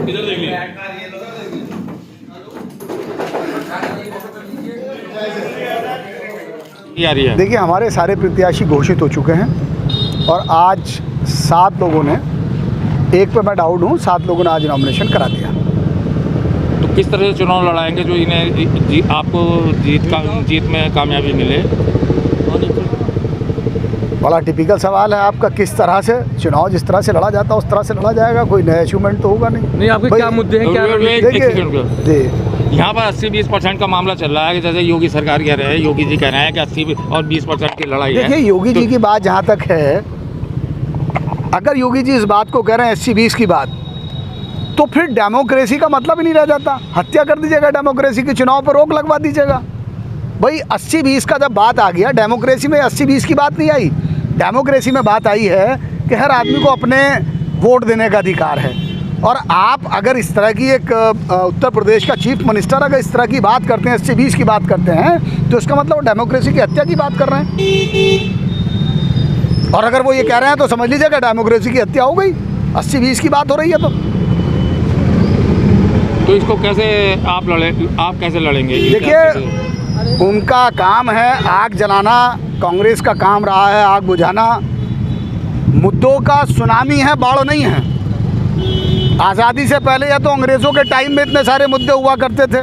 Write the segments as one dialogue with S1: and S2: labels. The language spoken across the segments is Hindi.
S1: इधर देखिए।
S2: देखिए, हमारे सारे प्रत्याशी घोषित हो चुके हैं और आज 7 लोगों ने, एक पे मैं डाउट हूँ, 7 लोगों ने आज नॉमिनेशन करा दिया।
S1: तो किस तरह से चुनाव लड़ाएंगे जो इन्हें आपको जीत में कामयाबी मिले?
S2: बड़ा टिपिकल सवाल है आपका। किस तरह से चुनाव जिस तरह से लड़ा जाता है उस तरह से लड़ा जाएगा, कोई नया अचीवमेंट तो होगा नहीं।
S3: आपके क्या मुद्दे हैं, क्या
S2: देखिए,
S1: यहाँ पर 80-20% का मामला चल रहा है कि जैसे योगी सरकार कह रहे हैं, योगी जी कह रहे हैं कि 80 और 20% की लड़ाई है।
S2: देखिए, योगी जी की बात जहाँ तक है, अगर योगी जी इस बात को कह रहे हैं 80-20 की बात, तो फिर डेमोक्रेसी का मतलब ही नहीं रह जाता। हत्या कर दीजिएगा डेमोक्रेसी की, चुनाव पर रोक लगवा दीजिएगा। भाई 80-20 का जब बात आ गया, डेमोक्रेसी में 80-20 की बात नहीं आई। डेमोक्रेसी में बात आई है कि हर आदमी को अपने वोट देने का अधिकार है। और आप अगर इस तरह की एक उत्तर प्रदेश का चीफ मिनिस्टर अगर इस तरह की बात करते हैं, 80-20 की बात करते हैं, तो इसका मतलब डेमोक्रेसी की हत्या की बात कर रहे हैं। और अगर वो ये कह रहे हैं तो समझ लीजिएगा डेमोक्रेसी की हत्या हो गई। 80-20 की बात हो रही है
S1: तो इसको कैसे आप कैसे लड़ेंगे?
S2: देखिए, उनका काम है आग जलाना, कांग्रेस का काम रहा है आग बुझाना। मुद्दों का सुनामी है, बाढ़ नहीं है। आज़ादी से पहले या तो अंग्रेज़ों के टाइम में इतने सारे मुद्दे हुआ करते थे,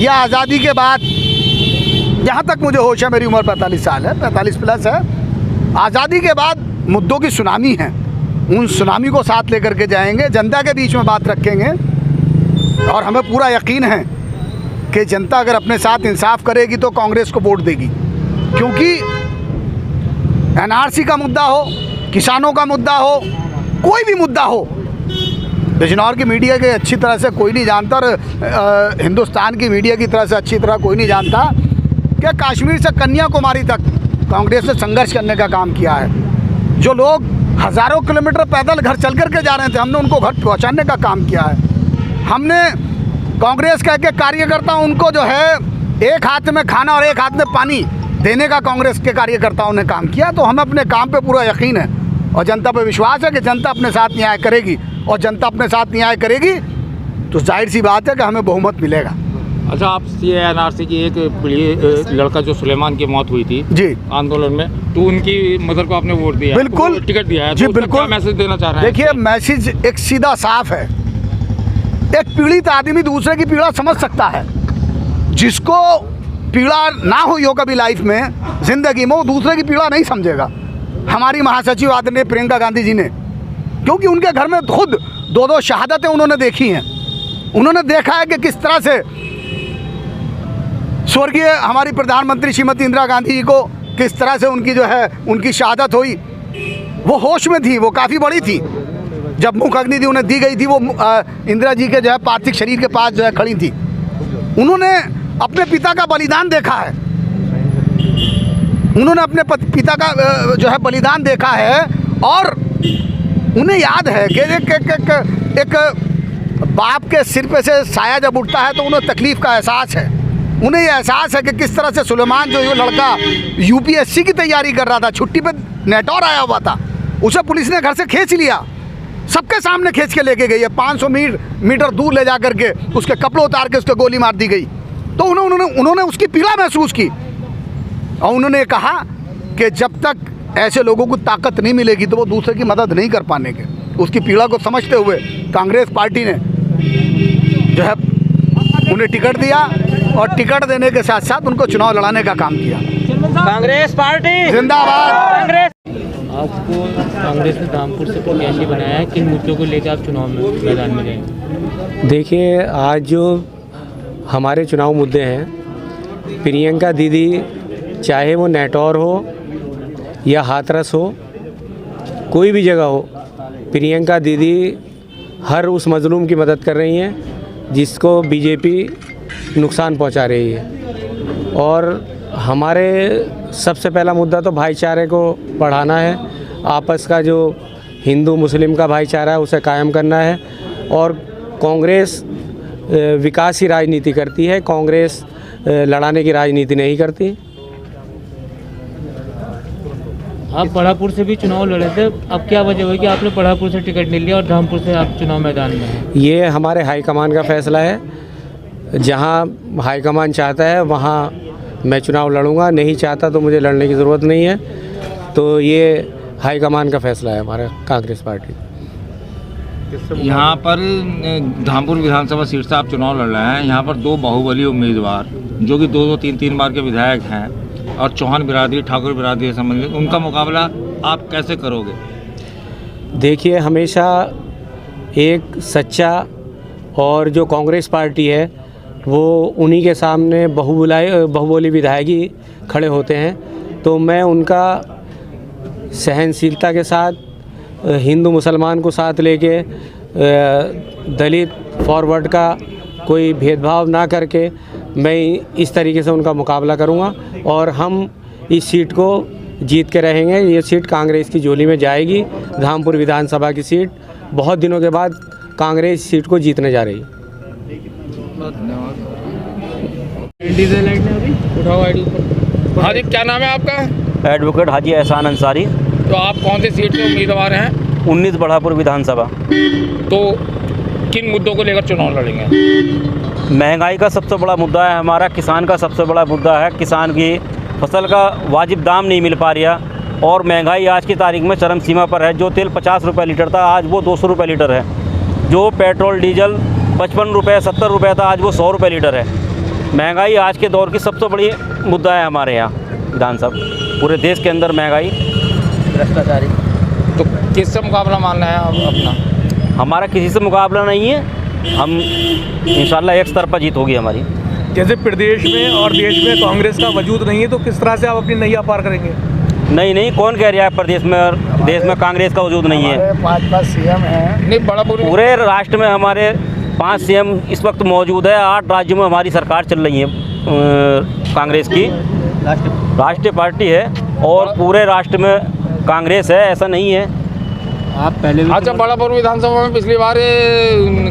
S2: या आज़ादी के बाद, जहाँ तक मुझे होश है, मेरी उम्र 45 साल है, 45 प्लस है। आज़ादी के बाद मुद्दों की सुनामी है। उन सुनामी को साथ लेकर के जाएंगे, जनता के बीच में बात रखेंगे। और हमें पूरा यकीन है कि जनता अगर अपने साथ इंसाफ करेगी तो कांग्रेस को वोट देगी। क्योंकि एनआरसी का मुद्दा हो, किसानों का मुद्दा हो, कोई भी मुद्दा हो, बिजनौर की मीडिया के अच्छी तरह से कोई नहीं जानता, और हिंदुस्तान की मीडिया की तरह से अच्छी तरह कोई नहीं जानता कि कश्मीर से कन्याकुमारी तक कांग्रेस ने संघर्ष करने का काम किया है। जो लोग हज़ारों किलोमीटर पैदल घर चल कर के जा रहे थे, हमने उनको घर पहुंचाने का काम किया है। हमने कांग्रेस के कार्यकर्ता, उनको जो है एक हाथ में खाना और एक हाथ में पानी देने का कांग्रेस के कार्यकर्ताओं ने काम किया। तो हमें अपने काम पे पूरा यकीन है और जनता पे विश्वास है कि जनता अपने साथ न्याय करेगी। और जनता अपने साथ न्याय करेगी तो जाहिर सी बात है कि हमें बहुमत मिलेगा।
S1: अच्छा, आप एनआरसी की एक लड़का जो सुलेमान की मौत हुई थी
S2: जी
S1: आंदोलन में, तो उनकी मदर को आपने वोट दिया,
S2: बिल्कुल
S1: टिकट दिया है,
S2: जी,
S1: तो
S2: बिल्कुल।
S1: क्या मैसेज देना चाह रहे हैं?
S2: देखिए, मैसेज एक सीधा साफ है। एक पीड़ित आदमी दूसरे की पीड़ा समझ सकता है। जिसको पीड़ा ना हुई हो कभी लाइफ में, जिंदगी में, वो दूसरे की पीड़ा नहीं समझेगा। हमारी महासचिव आदरणीय प्रियंका गांधी जी ने, क्योंकि उनके घर में खुद 2-2 शहादतें उन्होंने देखी हैं। उन्होंने देखा है कि किस तरह से स्वर्गीय हमारी प्रधानमंत्री श्रीमती इंदिरा गांधी जी को किस तरह से उनकी जो है उनकी शहादत हुई। वो होश में थी, वो काफ़ी बड़ी थी। जब मुख अग्नि थी उन्हें दी गई थी, वो इंदिरा जी के जो है पार्थिव शरीर के पास जो है खड़ी थी। उन्होंने अपने पिता का बलिदान देखा है। उन्होंने अपने पिता का जो है बलिदान देखा है और उन्हें याद है कि एक बाप के सिर पे से साया जब उठता है तो उन्हें तकलीफ़ का एहसास है। उन्हें यह एहसास है कि किस तरह से सुलेमान जो ये लड़का यूपीएससी की तैयारी कर रहा था, छुट्टी पे नेटौर आया हुआ था, उसे पुलिस ने घर से खींच लिया, सबके सामने खींच के लेके गई है। 500 मीटर दूर ले जा करके उसके कपड़े उतार के उसके गोली मार दी गई। तो उन्होंने उसकी पीड़ा महसूस की और उन्होंने कहा कि जब तक ऐसे लोगों को ताकत नहीं मिलेगी तो वो दूसरे की मदद नहीं कर पाने के। उसकी पीड़ा को समझते हुए कांग्रेस पार्टी ने जो है उन्हें टिकट दिया और टिकट देने के साथ साथ उनको चुनाव लड़ाने का काम किया।
S3: कांग्रेस पार्टी
S2: जिंदाबाद।
S3: कांग्रेस।
S4: आपको कांग्रेस ने रामपुर से प्रत्याशी बनाया है, किन मुद्दों को लेकर आप चुनाव में मैदान में गए?
S5: देखिए, आज जो हमारे चुनाव मुद्दे हैं, प्रियंका दीदी, चाहे वो नेटौर हो या हाथरस हो, कोई भी जगह हो, प्रियंका दीदी हर उस मजलूम की मदद कर रही हैं जिसको बीजेपी नुकसान पहुंचा रही है। और हमारे सबसे पहला मुद्दा तो भाईचारे को बढ़ाना है। आपस का जो हिंदू मुस्लिम का भाईचारा है उसे कायम करना है। और कांग्रेस विकास की राजनीति करती है, कांग्रेस लड़ाने की राजनीति नहीं करती।
S4: आप बढ़ापुर से भी चुनाव लड़े थे, अब क्या वजह हुई कि आपने बढ़ापुर से टिकट ले लिया और धामपुर से आप चुनाव मैदान में हैं?
S5: ये हमारे हाईकमान का फैसला है। जहाँ हाईकमान चाहता है वहाँ मैं चुनाव लड़ूंगा, नहीं चाहता तो मुझे लड़ने की ज़रूरत नहीं है। तो ये हाईकमान का फैसला है हमारा कांग्रेस पार्टी।
S1: यहाँ पर धामपुर विधानसभा सीट से आप चुनाव लड़ रहे हैं। यहाँ पर दो बाहुबली उम्मीदवार जो कि 2-3 बार के विधायक हैं और चौहान बिरादरी, ठाकुर बिरादरी से संबंधित, उनका मुकाबला आप कैसे करोगे?
S5: देखिए, हमेशा एक सच्चा और जो कांग्रेस पार्टी है वो उन्हीं के सामने बहुबोली विधायक ही खड़े होते हैं। तो मैं उनका सहनशीलता के साथ, हिंदू मुसलमान को साथ लेके, दलित फॉरवर्ड का कोई भेदभाव ना करके मैं इस तरीके से उनका मुकाबला करूंगा और हम इस सीट को जीत के रहेंगे। ये सीट कांग्रेस की झोली में जाएगी। धामपुर विधानसभा की सीट बहुत दिनों के बाद कांग्रेस सीट को जीतने जा रही है।
S1: हाँ जी, क्या नाम है आपका?
S3: एडवोकेट हाजी एहसान अंसारी,
S1: तो आप कौन सी सीट के उम्मीदवार हैं?
S3: 19 बढ़ापुर विधानसभा।
S1: तो किन मुद्दों को लेकर चुनाव लड़ेंगे?
S3: महंगाई का सबसे बड़ा मुद्दा है हमारा, किसान का सबसे बड़ा मुद्दा है। किसान की फसल का वाजिब दाम नहीं मिल पा रहा और महंगाई आज की तारीख में चरम सीमा पर है। जो तेल 50 रुपये लीटर था आज वो 200 रुपये लीटर है। जो पेट्रोल डीजल 55 रुपये 70 रुपये था आज वो 100 रुपये लीटर है। महंगाई आज के दौर की सबसे बड़ी मुद्दा है हमारे यहाँ विधानसभा, पूरे देश के अंदर महंगाई, भ्रष्टाचारी।
S1: तो किससे मुकाबला मानना है अपना?
S3: हमारा किसी से मुकाबला नहीं है, हम इंशाल्लाह एक तरफा जीत होगी हमारी।
S6: जैसे प्रदेश में और देश में कांग्रेस का वजूद नहीं है तो किस तरह से आप अपनी नैया पार करेंगे?
S3: नहीं, कौन कह रहा है प्रदेश में और देश में कांग्रेस का वजूद नहीं है?
S2: 5 सीएम हैं।
S1: नहीं, बड़ा
S3: पूरे राष्ट्र में हमारे 5 सीएम इस वक्त मौजूद है। 8 राज्यों में हमारी सरकार चल रही है। कांग्रेस की राष्ट्रीय पार्टी है और पूरे राष्ट्र में कांग्रेस है, ऐसा नहीं है।
S4: आप पहले
S1: अच्छा, बड़ापुर विधानसभा में पिछली बार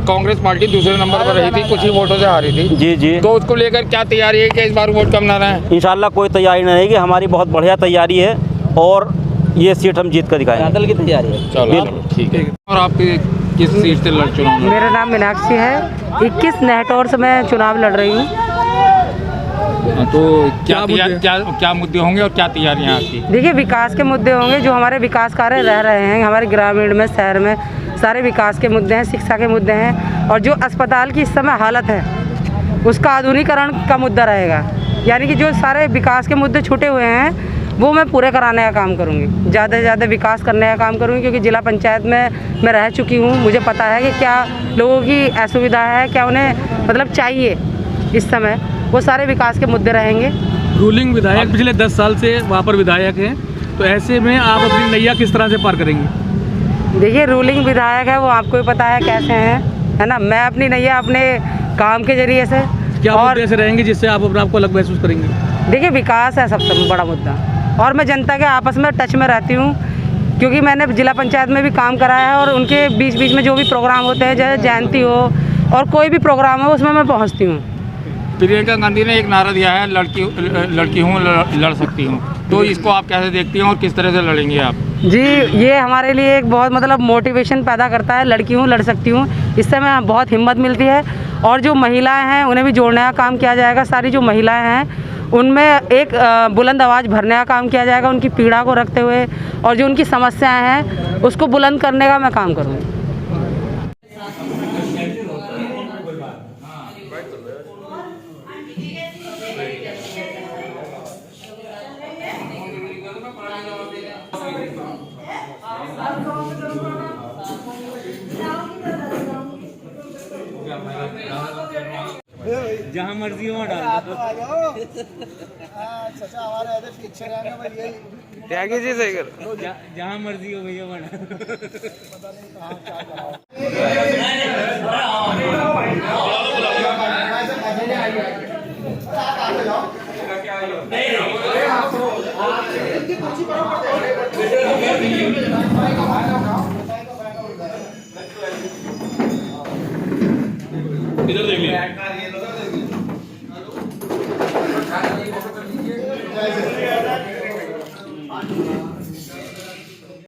S1: कांग्रेस पार्टी दूसरे नंबर पर रही थी, कुछ ही वोटों से हारी थी।
S3: जी।
S1: तो उसको लेकर क्या तैयारी है कि इस बार वोट कम ना रहे?
S3: इंशाल्लाह कोई तैयारी नहीं रहेगी, हमारी बहुत बढ़िया तैयारी है और ये सीट हम जीत कर दिखाएंगे। बादल की तैयारी है।
S1: चलो ठीक है। और आपकी किस सीट से लड़ चुनाव?
S7: मेरा नाम मीनाक्षी है। 21 नेटौर से मैं चुनाव लड़ रही हूँ।
S1: तो क्या मुद्दे होंगे और क्या तैयारियां आपकी?
S7: देखिए, विकास के मुद्दे होंगे। जो हमारे विकास कार्य रह रहे हैं हमारे ग्रामीण में, शहर में, सारे विकास के मुद्दे हैं, शिक्षा के मुद्दे हैं और जो अस्पताल की इस समय हालत है उसका आधुनिकीकरण का मुद्दा रहेगा। यानी कि जो सारे विकास के मुद्दे छूटे हुए हैं वो मैं पूरे कराने का काम करूँगी, ज़्यादा से ज़्यादा विकास करने का काम करूँगी। क्योंकि जिला पंचायत में मैं रह चुकी हूँ, मुझे पता है कि क्या लोगों की असुविधा है, क्या उन्हें मतलब चाहिए। इस समय वो सारे विकास के मुद्दे रहेंगे।
S6: रूलिंग विधायक पिछले 10 साल से वहाँ पर विधायक हैं, तो ऐसे में आप अपनी नैया किस तरह से पार करेंगी?
S7: देखिए, रूलिंग विधायक है वो आपको भी पता है कैसे हैं, है ना। मैं अपनी नैया अपने काम के जरिए से
S6: क्या
S7: और
S6: मुद्दे ऐसे रहेंगे जिससे आप अपने आपको अलग महसूस करेंगे?
S7: देखिए, विकास है सबसे बड़ा मुद्दा और मैं जनता के आपस में टच में रहती हूँ क्योंकि मैंने जिला पंचायत में भी काम कराया है और उनके बीच बीच में जो भी प्रोग्राम होते हैं, जैसे जयंती हो और कोई भी प्रोग्राम हो, उसमें मैं पहुँचती हूँ।
S1: प्रियंका गांधी ने एक नारा दिया है, लड़की हूँ लड़ सकती हूँ। तो इसको आप कैसे देखती हैं और किस तरह से लड़ेंगी आप?
S7: जी, ये हमारे लिए एक बहुत मतलब मोटिवेशन पैदा करता है। लड़की हूँ, लड़ सकती हूँ, इससे हमें बहुत हिम्मत मिलती है। और जो महिलाएं हैं उन्हें भी जोड़ने का काम किया जाएगा। सारी जो महिलाएं हैं उनमें एक बुलंद आवाज़ भरने का काम किया जाएगा, उनकी पीड़ा को रखते हुए और जो उनकी समस्याएं हैं उसको बुलंद करने का मैं काम करूँगी।
S4: जहाँ मर्जी हो डाल दो।
S2: हमारे पीछे रहने भाई यही
S6: त्यागी जी सही कर,
S4: जहाँ मर्जी हो भैया बना।
S2: नहीं